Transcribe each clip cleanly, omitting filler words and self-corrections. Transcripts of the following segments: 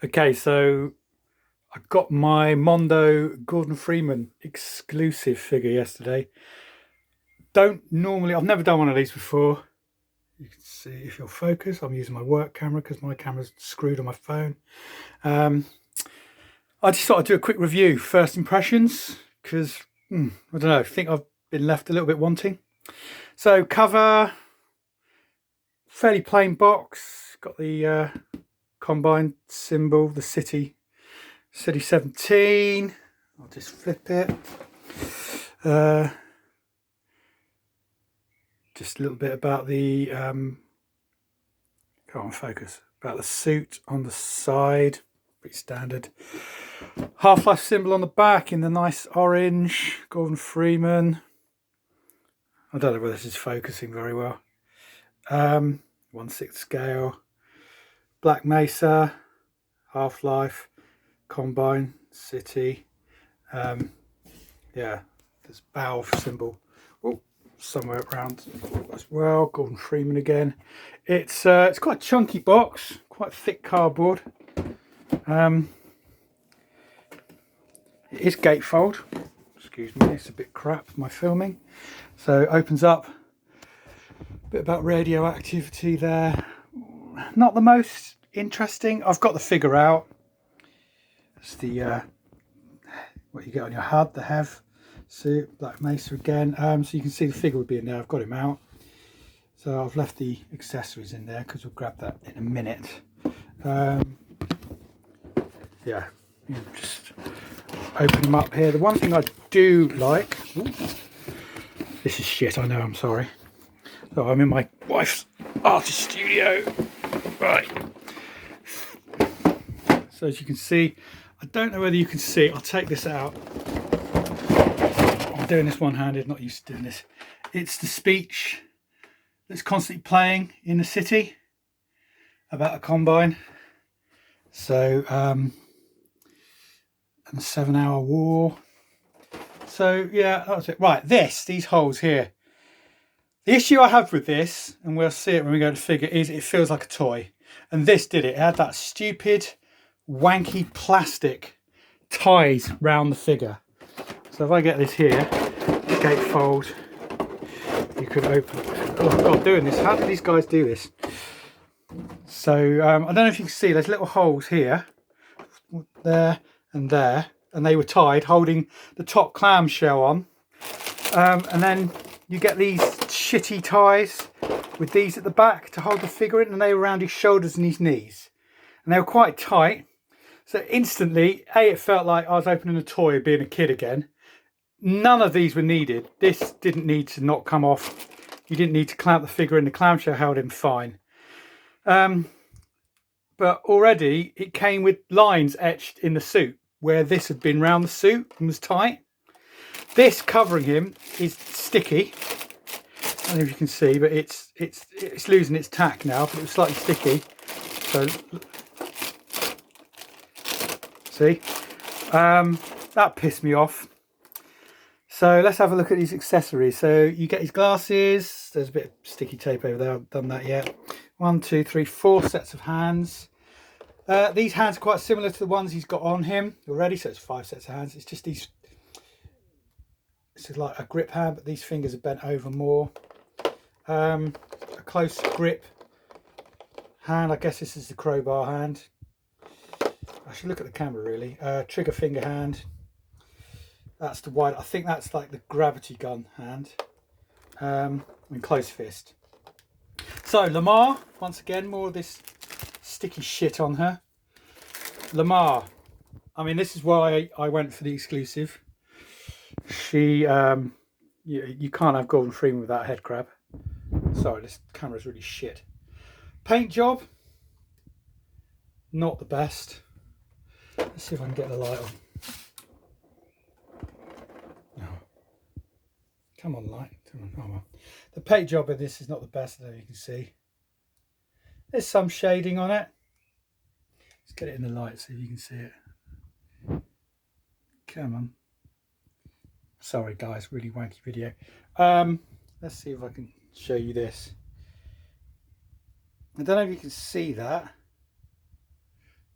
Okay, so I got my Mondo Gordon Freeman exclusive figure yesterday. I've never done one of these before. You can see if you'll focus, I'm using my work camera because my camera's screwed on my phone. I just thought I'd do a quick review, first impressions, because I don't know, I think I've been left a little bit wanting. So cover, fairly plain box, got the combine symbol, the City 17. I'll just flip it. Just a little bit about the come on, focus, about the suit on the side, pretty standard. Half Life symbol on the back in the nice orange. Gordon Freeman. I don't know whether this is focusing very well. 1/6 scale. Black Mesa, Half Life, Combine, City. Yeah, there's valve symbol somewhere around as well. Gordon Freeman again. It's quite a chunky box, quite thick cardboard. It is gatefold. Excuse me, it's a bit crap my filming. So it opens up. A bit about radioactivity there. Not the most interesting. I've got the figure out. It's the what you get on your HUD, the HEV suit, Black Mesa again. So you can see the figure would be in there. I've got him out. So I've left the accessories in there because we'll grab that in a minute. Yeah, just open them up here. The one thing I do like, this is shit, I know, I'm sorry. So I'm in my wife's artist studio. Right. So as you can see, I don't know whether you can see, I'll take this out. I'm doing this one-handed, not used to doing this. It's the speech that's constantly playing in the city about a combine. So, and the 7-hour war. So yeah, that was it. Right, these holes here. The issue I have with this, and we'll see it when we go to figure, is it feels like a toy. And this did it. It had that stupid, wanky plastic ties round the figure. So if I get this here, gatefold, you could open. Oh God, doing this. How do these guys do this? So I don't know if you can see, there's little holes here, there, and they were tied, holding the top clamshell on. And then you get these shitty ties with these at the back to hold the figure in, and they were around his shoulders and his knees, and they were quite tight. So instantly, it felt like I was opening a toy, being a kid again. None of these were needed. This didn't need to not come off. You didn't need to clamp the figure in. The clamshell held him fine. But already it came with lines etched in the suit where this had been round the suit and was tight. This covering him is sticky. I don't know if you can see, but it's losing its tack now, but it was slightly sticky. So see, that pissed me off. So let's have a look at these accessories. So you get his glasses. There's a bit of sticky tape over there. I haven't done that yet. 1, 2, 3, 4 sets of hands. These hands are quite similar to the ones he's got on him already. So it's 5 sets of hands. It's just these. This is like a grip hand, but these fingers are bent over more. A close grip hand. I guess this is the crowbar hand. I should look at the camera really. Trigger finger hand. That's the wide. I think that's like the gravity gun hand. And close fist. So Lamar, once again, more of this sticky shit on her. Lamar. I mean, this is why I went for the exclusive. She, you can't have Gordon Freeman without a head crab. Sorry, this camera's really shit. Paint job, not the best. Let's see if I can get the light on. No. Come on, light. Come on. Oh, well. The paint job of this is not the best, though, you can see. There's some shading on it. Let's get it in the light so you can see it. Come on. Sorry guys, really wanky video. Let's see if I can show you this. I don't know if you can see that,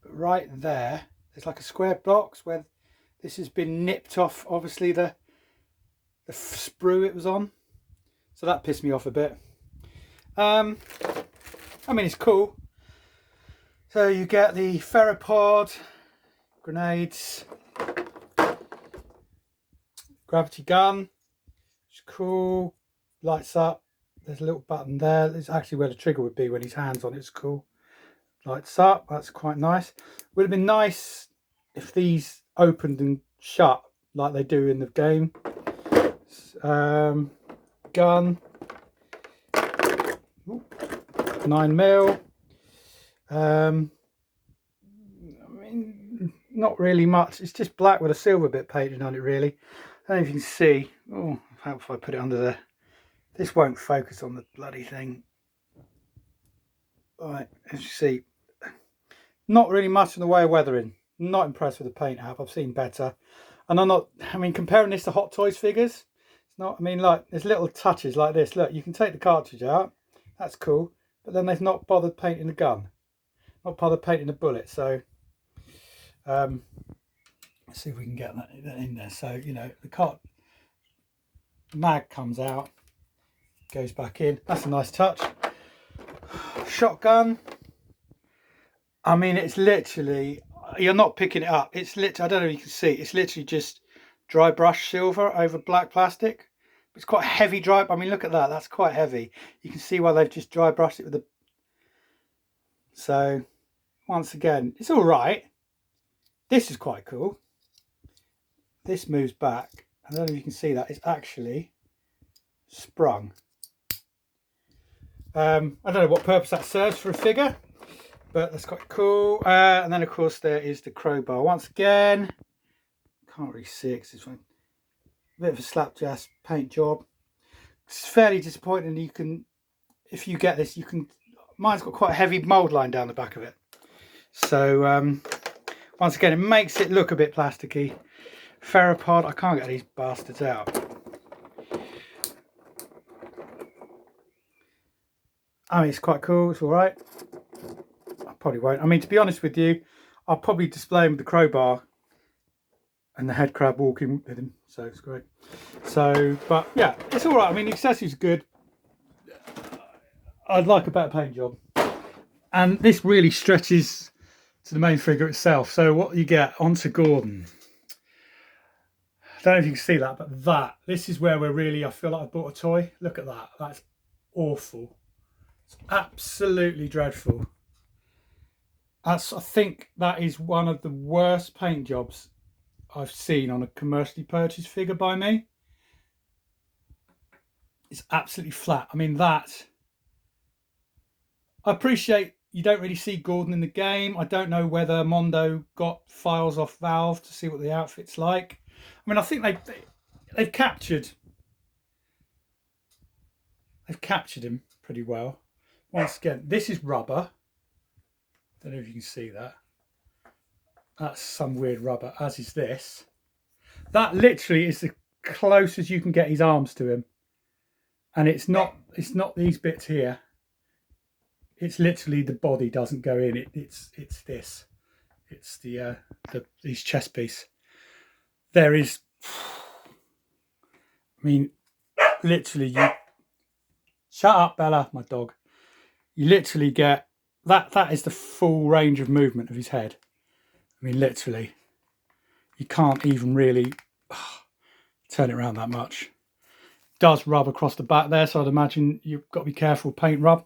but right there, there's like a square box where this has been nipped off, obviously the sprue it was on, so that pissed me off a bit. I mean, it's cool. So you get the ferropod, grenades, gravity gun, which is cool, lights up. There's a little button there. There's actually where the trigger would be when his hand's on it. It's cool. Lights up, that's quite nice. Would have been nice if these opened and shut like they do in the game. Gun, 9mm. I mean, not really much. It's just black with a silver bit painted on it, really. I don't know if you can see. Oh, how if I put it under there? This won't focus on the bloody thing. Right, as you see, not really much in the way of weathering. Not impressed with the paint app. I've seen better. And I'm not, I mean, comparing this to Hot Toys figures, it's not, I mean, like, there's little touches like this. Look, you can take the cartridge out. That's cool. But then they've not bothered painting the gun. Not bothered painting the bullet. So, let's see if we can get that in there. So, you know, the mag comes out, goes back in. That's a nice touch. Shotgun. I mean, it's literally, you're not picking it up. It's literally, I don't know if you can see, it's literally just dry brush silver over black plastic. It's quite heavy dry. I mean, look at that. That's quite heavy. You can see why they've just dry brushed it with the. So, once again, it's all right. This is quite cool. This moves back. I don't know if you can see that. It's actually sprung. I don't know what purpose that serves for a figure, but that's quite cool. And then, of course, there is the crowbar. Once again, can't really see it because it's a bit of a slapdash paint job. It's fairly disappointing. You can, if you get this, you can. Mine's got quite a heavy mould line down the back of it. So, once again, it makes it look a bit plasticky. Ferropod, I can't get these bastards out. I mean, it's quite cool. It's all right. I probably won't. I mean, to be honest with you, I'll probably display him with the crowbar and the head crab walking with him. So it's great. So, but yeah, it's all right. I mean, the accessories are good. I'd like a better paint job. And this really stretches to the main figure itself. So what you get onto Gordon. I don't know if you can see that, but this is where we're really, I feel like I bought a toy. Look at that. That's awful. It's absolutely dreadful. I think that is one of the worst paint jobs I've seen on a commercially purchased figure by me. It's absolutely flat. I mean, I appreciate you don't really see Gordon in the game. I don't know whether Mondo got files off Valve to see what the outfit's like. I mean, I think they've captured him pretty well. Once again, this is rubber. Don't know if you can see that. That's some weird rubber, as is this. That literally is the closest you can get his arms to him. And it's not these bits here. It's literally the body doesn't go in. It's this. It's his chest piece. There is, I mean, literally you, shut up Bella, my dog. You literally get, that is the full range of movement of his head. I mean, literally, you can't even really turn it around that much. It does rub across the back there, so I'd imagine you've got to be careful, paint rub.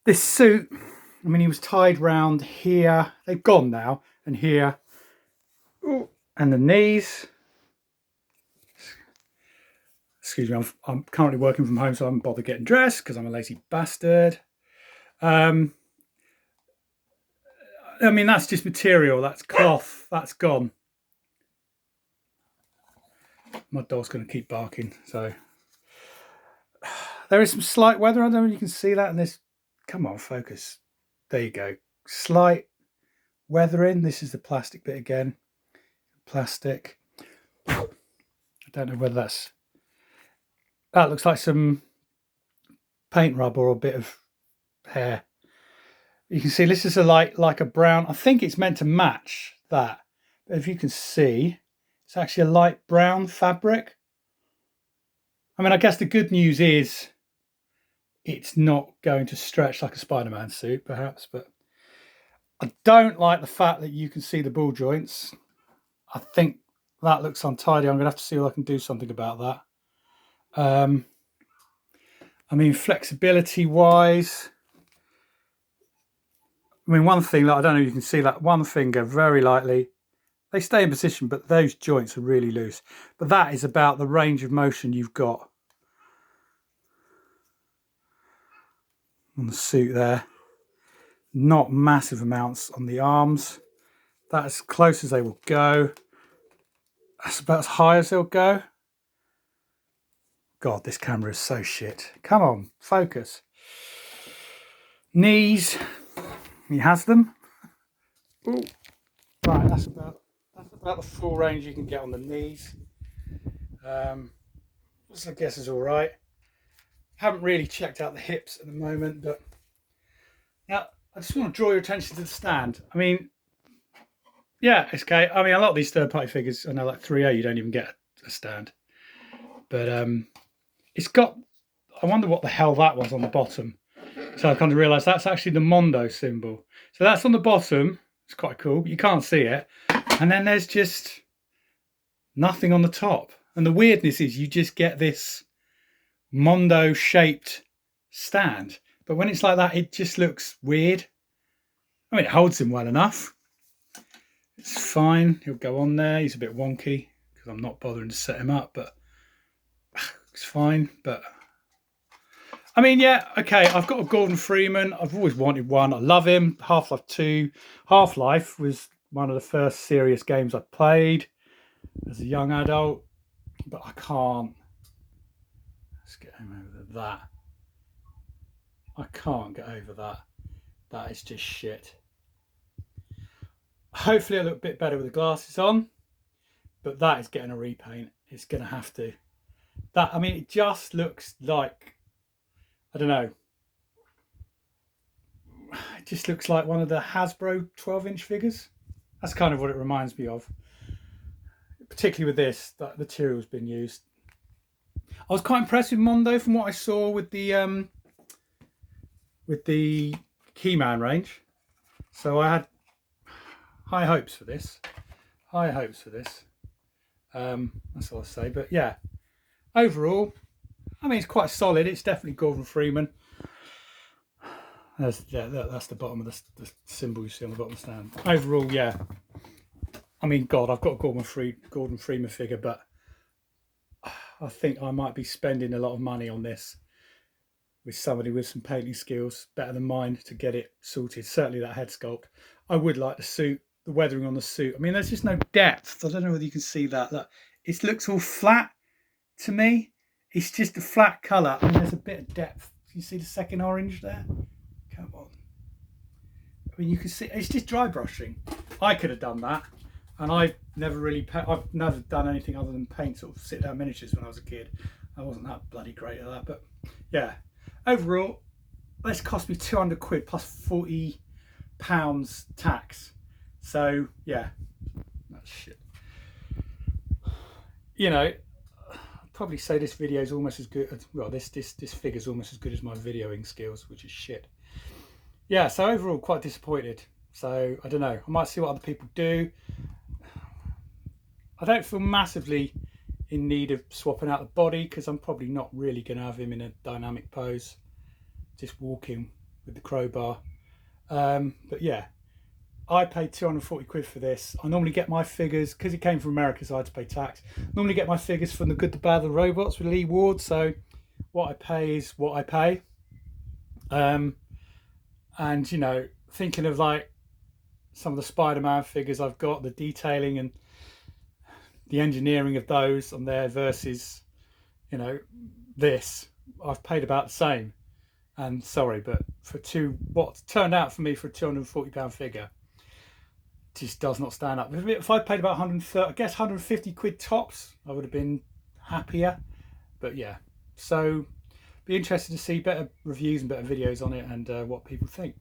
This suit, I mean, he was tied round here. They've gone now, and here. Ooh. And the knees. Excuse me, I'm currently working from home, so I haven't bothered getting dressed because I'm a lazy bastard. I mean, that's just material. That's cloth. That's gone. My dog's going to keep barking. So there is some slight weather. I don't know if you can see that in this. Come on, focus. There you go. Slight weathering. This is the plastic bit again. Plastic. I don't know whether that looks like some paint rub or a bit of hair. You can see this is a like a brown. I think it's meant to match that. But if you can see, it's actually a light brown fabric. I mean, I guess the good news is it's not going to stretch like a Spider-Man suit, perhaps, but I don't like the fact that you can see the ball joints. I think that looks untidy. I'm going to have to see if I can do something about that. I mean, flexibility-wise, I mean, one thing that I don't know if you can see, that one finger very lightly. They stay in position, but those joints are really loose. But that is about the range of motion you've got on the suit there. Not massive amounts on the arms. That's as close as they will go. That's about as high as they'll go. God, this camera is so shit. Come on, focus. Knees. He has them. Ooh. Right, that's about the full range you can get on the knees. Which I guess is all right. Haven't really checked out the hips at the moment, but now I just want to draw your attention to the stand. I mean, yeah, it's okay. I mean, a lot of these third-party figures, I know, like 3A, you don't even get a stand. But it's got, I wonder what the hell that was on the bottom. So I kind of realised that's actually the Mondo symbol. So that's on the bottom. It's quite cool, but you can't see it. And then there's just nothing on the top. And the weirdness is you just get this Mondo-shaped stand. But when it's like that, it just looks weird. I mean, it holds him well enough. It's fine. He'll go on there. He's a bit wonky because I'm not bothering to set him up, but it's fine. But I mean, yeah, okay. I've got a Gordon Freeman. I've always wanted one. I love him. Half-Life 2. Half-Life was one of the first serious games I played as a young adult, but I can't. Let's get him over that. I can't get over that. That is just shit. Hopefully I look a bit better with the glasses on, but that is getting a repaint. It's going to have to. That, I mean, it just looks like, I don't know. It just looks like one of the Hasbro 12-inch figures. That's kind of what it reminds me of. Particularly with this, that material's been used. I was quite impressed with Mondo from what I saw with the Keyman range. So I had high hopes for this. High hopes for this. That's all I'll say. But yeah, overall, I mean, it's quite solid. It's definitely Gordon Freeman. That's the bottom of the symbol you see on the bottom of the stand. Overall, yeah. I mean, God, I've got a Gordon Freeman figure, but I think I might be spending a lot of money on this with somebody with some painting skills better than mine to get it sorted. Certainly that head sculpt. I would like the suit, the weathering on the suit. I mean, there's just no depth. I don't know whether you can see that. Look, it looks all flat to me. It's just a flat colour, and there's a bit of depth. Can you see the second orange there? Come on. I mean, you can see it's just dry brushing. I could have done that, and I've never done anything other than paint sort of sit down miniatures when I was a kid. I wasn't that bloody great at that, but yeah. Overall, this cost me 200 quid plus £40 tax. So yeah, that's shit. You know, I'd probably say this video is almost as good as, well, this figure's almost as good as my videoing skills, which is shit. Yeah, so overall quite disappointed. So I don't know, I might see what other people do. I don't feel massively in need of swapping out the body because I'm probably not really going to have him in a dynamic pose, just walking with the crowbar. But yeah, I paid 240 quid for this. I normally get my figures, because it came from America, so I had to pay tax. Normally get my figures from The Good, the Bad, the Robots with Lee Ward. So what I pay is what I pay. And you know, thinking of like some of the Spider-Man figures I've got, the detailing and the engineering of those on there versus, you know, this, I've paid about the same. And sorry, but for what turned out for me for a £240 figure, just does not stand up. If I paid about 130, I guess 150 quid tops, I would have been happier. But yeah, so be interested to see better reviews and better videos on it and what people think.